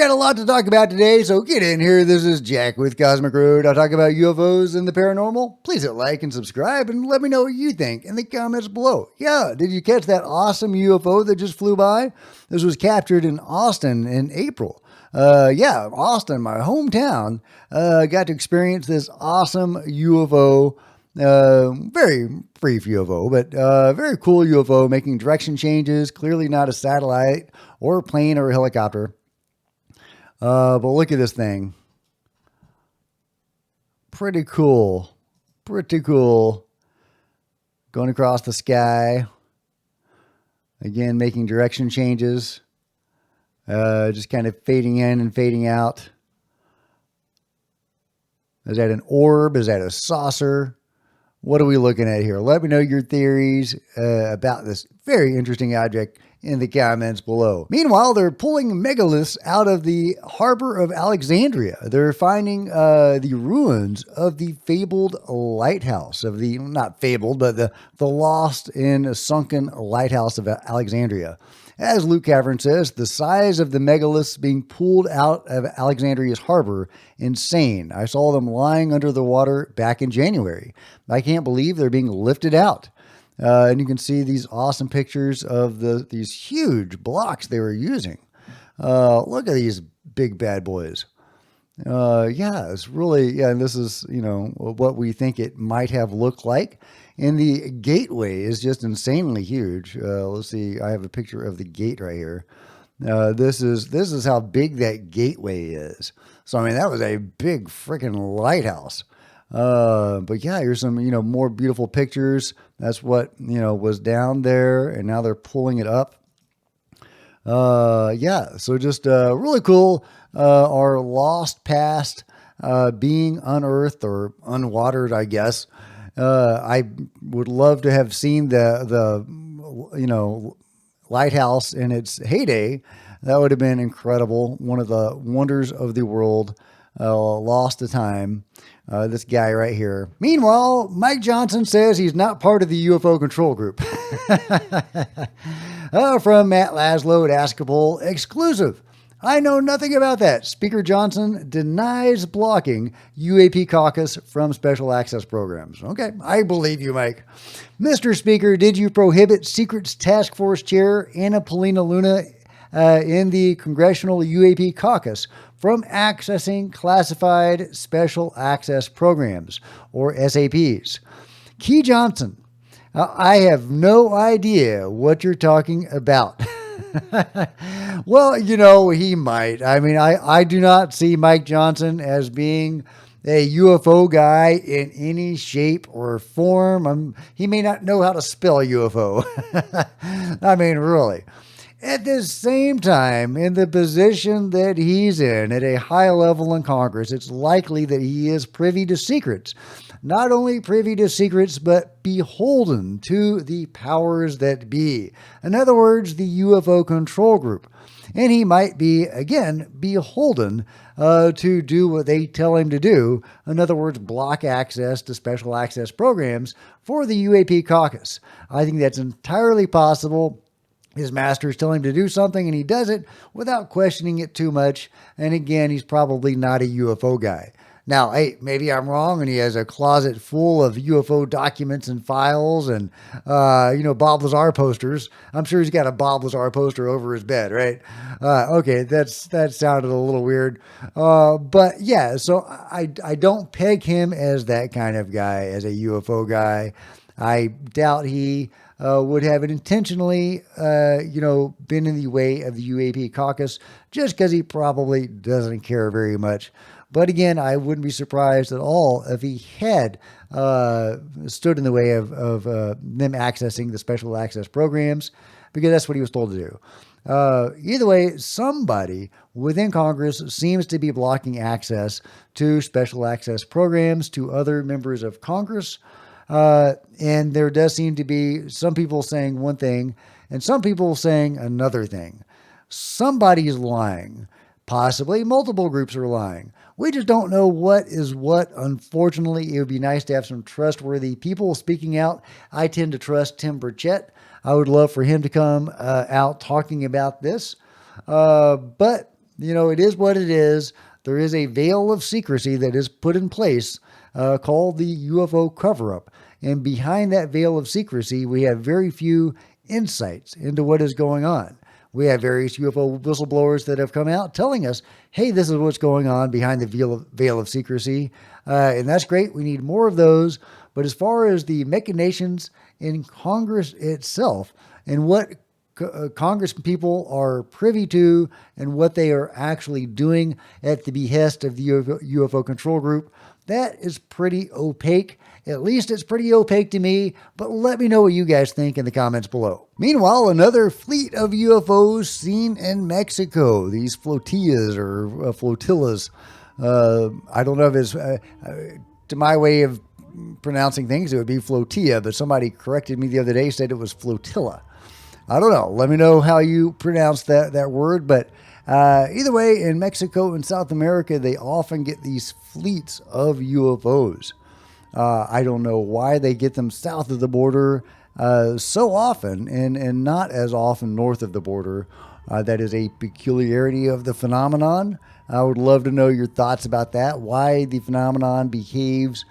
got a lot to talk about today, so get in here. This is Jack with Cosmic Road. I'll talk about UFOs and the paranormal. Please hit like and subscribe and let me know what you think in the comments below. Yeah, did you catch that awesome UFO that just flew by? This was captured in Austin in April. Austin, my hometown, got to experience this awesome UFO. Very brief UFO, but very cool UFO making direction changes. Clearly not a satellite or a plane or a helicopter. But look at this thing. Pretty cool. Pretty cool. Going across the sky. Again, making direction changes. Just kind of fading in and fading out. Is that an orb? Is that a saucer? What are we looking at here? Let me know your theories about this very interesting object in the comments below. Meanwhile, they're pulling megaliths out of the harbor of Alexandria. They're finding the ruins of the fabled lighthouse, of the, not fabled, but the lost and sunken lighthouse of Alexandria. As Luke Cavern says, the size of the megaliths being pulled out of Alexandria's harbor, insane. I saw them lying under the water back in January. I can't believe they're being lifted out. And you can see these awesome pictures of these huge blocks they were using. Look at these big bad boys. It's really, and this is, what we think it might have looked like. And the gateway is just insanely huge. Let's see, I have a picture of the gate right here. This is how big that gateway is. So, I mean, that was a big freaking lighthouse. But yeah, here's some, more beautiful pictures. That's what, was down there, and now they're pulling it up. So just, really cool. Our lost past, being unearthed or unwatered, I guess. I would love to have seen the lighthouse in its heyday. That would have been incredible. One of the wonders of the world, lost to time. This guy right here. Meanwhile, Mike Johnson says he's not part of the UFO control group. From Matt Laszlo at Askable, exclusive. I know nothing about that. Speaker Johnson denies blocking UAP caucus from special access programs. Okay, I believe you, Mike. Mr. Speaker, did you prohibit Secrets Task Force Chair Anna Paulina Luna in the Congressional UAP caucus from accessing classified special access programs, or SAPs? Key Johnson, I have no idea what you're talking about. Well, he might. I mean, I do not see Mike Johnson as being a UFO guy in any shape or form. He may not know how to spell UFO. I mean, really. At the same time, in the position that he's in at a high level in Congress, it's likely that he is privy to secrets. Not only privy to secrets, but beholden to the powers that be. In other words, the UFO control group. And he might be, again, beholden to do what they tell him to do. In other words, block access to special access programs for the UAP caucus. I think that's entirely possible. His masters tell him to do something and he does it without questioning it too much. And again, he's probably not a UFO guy. Now, hey, maybe I'm wrong and he has a closet full of UFO documents and files and, Bob Lazar posters. I'm sure he's got a Bob Lazar poster over his bed, right? Okay, that sounded a little weird. But yeah, so I don't peg him as that kind of guy, as a UFO guy. I doubt he would have it intentionally, been in the way of the UAP caucus, just because he probably doesn't care very much. But again, I wouldn't be surprised at all if he had stood in the way of them accessing the special access programs, because that's what he was told to do. Either way, somebody within Congress seems to be blocking access to special access programs to other members of Congress. And there does seem to be some people saying one thing and some people saying another thing. Somebody's lying. Possibly multiple groups are lying. We just don't know what is what. Unfortunately, it would be nice to have some trustworthy people speaking out. I tend to trust Tim Burchett. I would love for him to come out talking about this. But it is what it is. There is a veil of secrecy that is put in place called the UFO cover-up. And behind that veil of secrecy, we have very few insights into what is going on. We have various UFO whistleblowers that have come out telling us, hey, this is what's going on behind the veil of secrecy. And that's great. We need more of those. But as far as the machinations in Congress itself and what Congress people are privy to and what they are actually doing at the behest of the UFO control group, that is pretty opaque. At least it's pretty opaque to me, but let me know what you guys think in the comments below. Meanwhile, another fleet of UFOs seen in Mexico. These flotillas or flotillas. I don't know if it's, to my way of pronouncing things, it would be flotilla, but somebody corrected me the other day, said it was flotilla. I don't know. Let me know how you pronounce that word, but either way, in Mexico and South America, they often get these fleets of UFOs. I don't know why they get them south of the border so often and not as often north of the border. That is a peculiarity of the phenomenon. I would love to know your thoughts about that, why the phenomenon behaves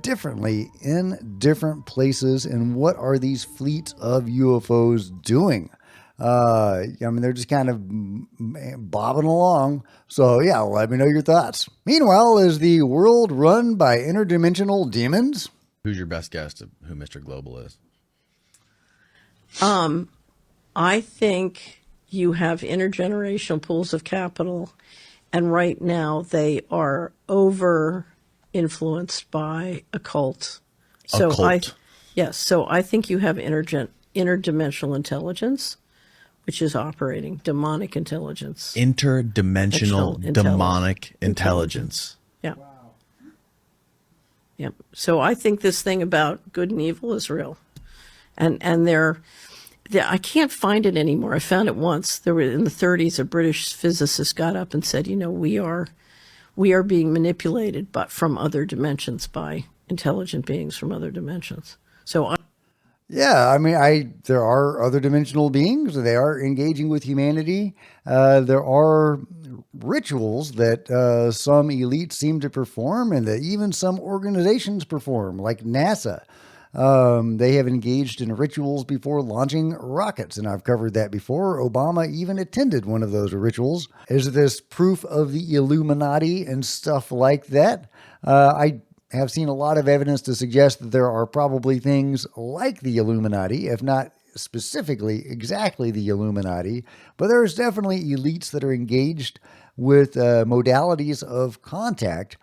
differently in different places, and what are these fleets of UFOs doing? They're just kind of bobbing along. So yeah, let me know your thoughts. Meanwhile, is the world run by interdimensional demons? Who's your best guess of who Mr. Global is? I think you have intergenerational pools of capital, and right now they are over influenced by occult. So I think you have interdimensional intelligence, which is operating demonic intelligence. Interdimensional demonic intelligence. Yeah. Wow. Yeah. So I think this thing about good and evil is real, and I can't find it anymore. I found it once. There were in the 30s, a British physicist got up and said, we are being manipulated, but from other dimensions by intelligent beings from other dimensions. So there are other dimensional beings. They are engaging with humanity. There are rituals that some elites seem to perform and that even some organizations perform, like NASA. They have engaged in rituals before launching rockets, and I've covered that before. Obama even attended one of those rituals. Is this proof of the Illuminati and stuff like that? I have seen a lot of evidence to suggest that there are probably things like the Illuminati, if not specifically exactly the Illuminati, but there's definitely elites that are engaged with modalities of contact.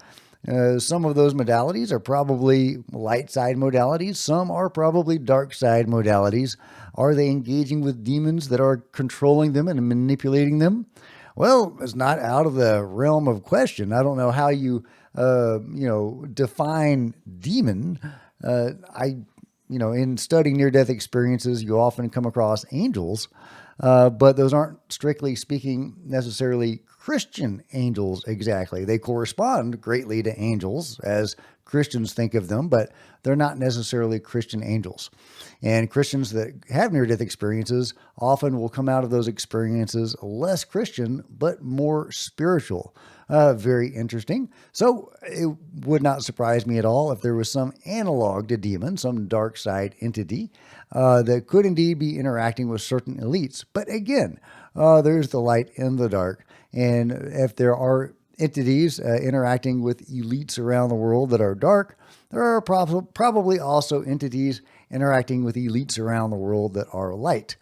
Some of those modalities are probably light side modalities. Some are probably dark side modalities. Are they engaging with demons that are controlling them and manipulating them? Well, it's not out of the realm of question. I don't know how you, define demon. In studying near-death experiences, you often come across angels, but those aren't, strictly speaking, necessarily Christian angels exactly. They correspond greatly to angels as Christians think of them, but they're not necessarily Christian angels. And Christians that have near-death experiences often will come out of those experiences less Christian, but more spiritual. Very interesting. So it would not surprise me at all if there was some analog to demon, some dark side entity that could indeed be interacting with certain elites. But again, there's the light and the dark. And if there are entities interacting with elites around the world that are dark, there are probably also entities interacting with elites around the world that are light.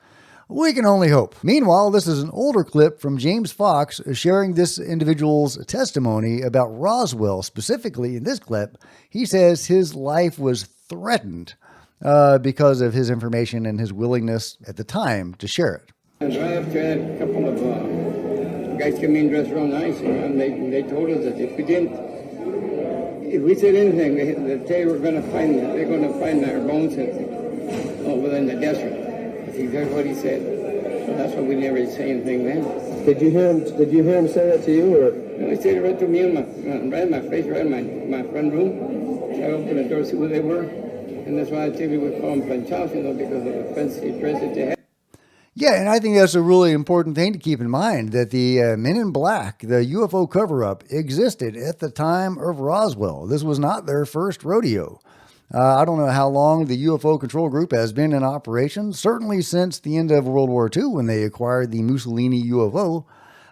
We can only hope. Meanwhile, this is an older clip from James Fox sharing this individual's testimony about Roswell. Specifically, in this clip, he says his life was threatened because of his information and his willingness at the time to share it. And right after that, a couple of guys came in dressed real nice, and they told us that if we said anything, they're going to find our bones over in the desert. That's exactly what he said. So that's why we never say anything then. Did you hear him say that to you, or? No, he said it right to me right in my face, right in my front room. I opened the door to see who they were, and that's why I think we would call them planchados, because of the fancy dress that they had. Yeah, and I think that's a really important thing to keep in mind, that the Men in Black, the UFO cover-up, existed at the time of Roswell. This was not their first rodeo. I don't know how long the UFO control group has been in operation, certainly since the end of World War II when they acquired the Mussolini UFO.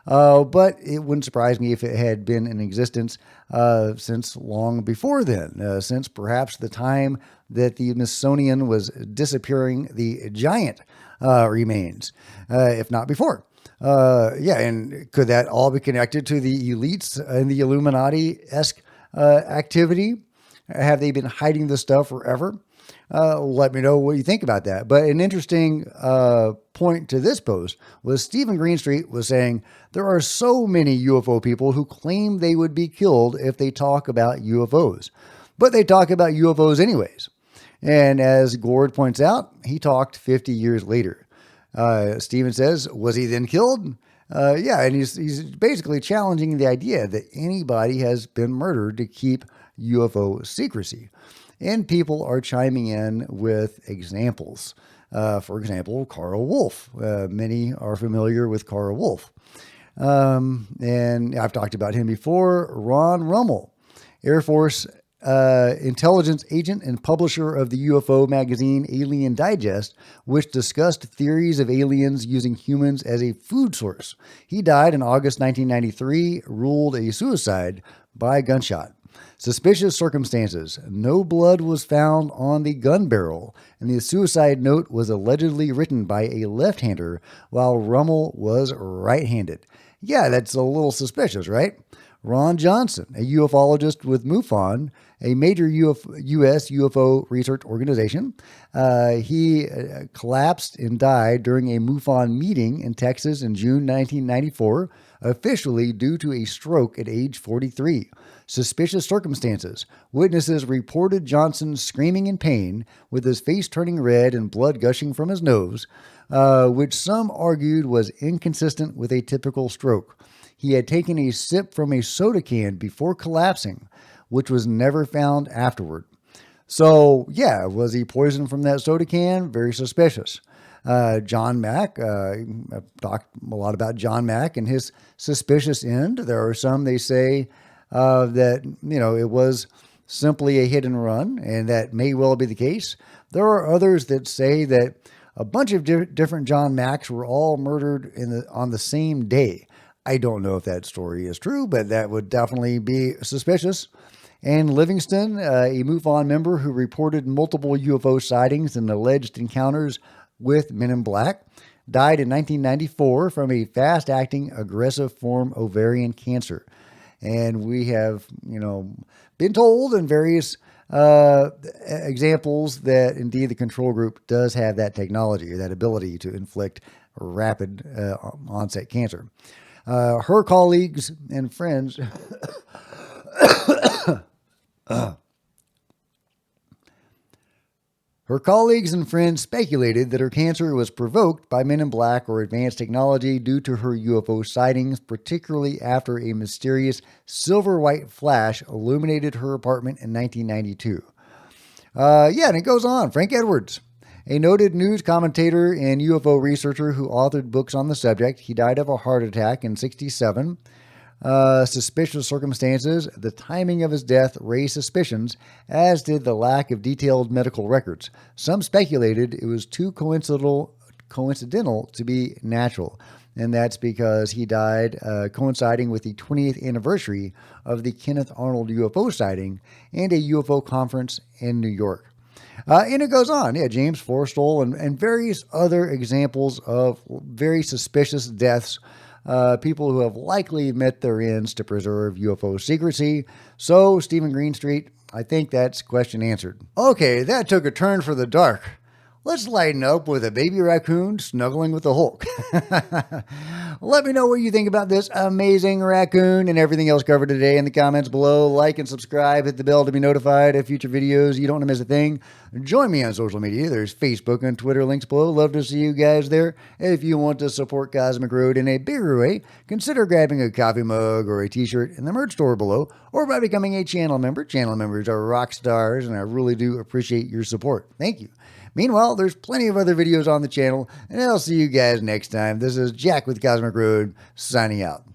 But it wouldn't surprise me if it had been in existence since long before then, since perhaps the time that the Smithsonian was disappearing the giant remains, if not before. Yeah, and could that all be connected to the elites and the Illuminati-esque activity? Have they been hiding this stuff forever? Let me know what you think about that. But an interesting point to this post was Stephen Greenstreet was saying there are so many UFO people who claim they would be killed if they talk about UFOs. But they talk about UFOs anyways. And as Gord points out, he talked 50 years later. Stephen says, was he then killed? Yeah, and he's basically challenging the idea that anybody has been murdered to keep UFO secrecy. And people are chiming in with examples. For example, Carl Wolf. Many are familiar with Carl Wolf. And I've talked about him before. Ron Rummel, Air Force intelligence agent and publisher of the UFO magazine Alien Digest, which discussed theories of aliens using humans as a food source. He died in August 1993, ruled a suicide by gunshot. Suspicious circumstances. No blood was found on the gun barrel, and the suicide note was allegedly written by a left-hander while Rummel was right-handed. Yeah, that's a little suspicious, right? Ron Johnson, a ufologist with MUFON, a major U.S. UFO research organization. He collapsed and died during a MUFON meeting in Texas in June 1994, officially due to a stroke at age 43. Suspicious circumstances. Witnesses reported Johnson screaming in pain, with his face turning red and blood gushing from his nose, which some argued was inconsistent with a typical stroke. He had taken a sip from a soda can before collapsing, which was never found afterward. So, yeah, was he poisoned from that soda can? Very suspicious. John Mack, I've talked a lot about John Mack and his suspicious end. There are some, they say, that, it was simply a hit and run, and that may well be the case. There are others that say that a bunch of different John Macks were all murdered on the same day. I don't know if that story is true, but that would definitely be suspicious. And Livingston, a MUFON member who reported multiple UFO sightings and alleged encounters with Men in Black, died in 1994 from a fast-acting, aggressive form of ovarian cancer. And we have, been told in various examples that indeed the control group does have that technology, or that ability to inflict rapid onset cancer. Her colleagues and friends speculated that her cancer was provoked by Men in Black or advanced technology due to her UFO sightings, particularly after a mysterious silver-white flash illuminated her apartment in 1992. And it goes on. Frank Edwards, a noted news commentator and UFO researcher who authored books on the subject. He died of a heart attack in 1967. Suspicious circumstances. The timing of his death raised suspicions, as did the lack of detailed medical records. Some speculated it was too coincidental to be natural, and that's because he died coinciding with the 20th anniversary of the Kenneth Arnold UFO sighting and a UFO conference in New York. And it goes on. Yeah, James Forstall and various other examples of very suspicious deaths. People who have likely met their ends to preserve UFO secrecy. So, Stephen Greenstreet, I think that's question answered. Okay, that took a turn for the dark. Let's lighten up with a baby raccoon snuggling with the Hulk. Let me know what you think about this amazing raccoon and everything else covered today in the comments below. Like and subscribe, hit the bell to be notified of future videos. You don't want to miss a thing. Join me on social media. There's Facebook and Twitter links below. Love to see you guys there. If you want to support Cosmic Road in a bigger way, consider grabbing a coffee mug or a t-shirt in the merch store below, or by becoming a channel member. Channel members are rock stars, and I really do appreciate your support. Thank you. Meanwhile, there's plenty of other videos on the channel, and I'll see you guys next time. This is Jack with Cosmic Road, signing out.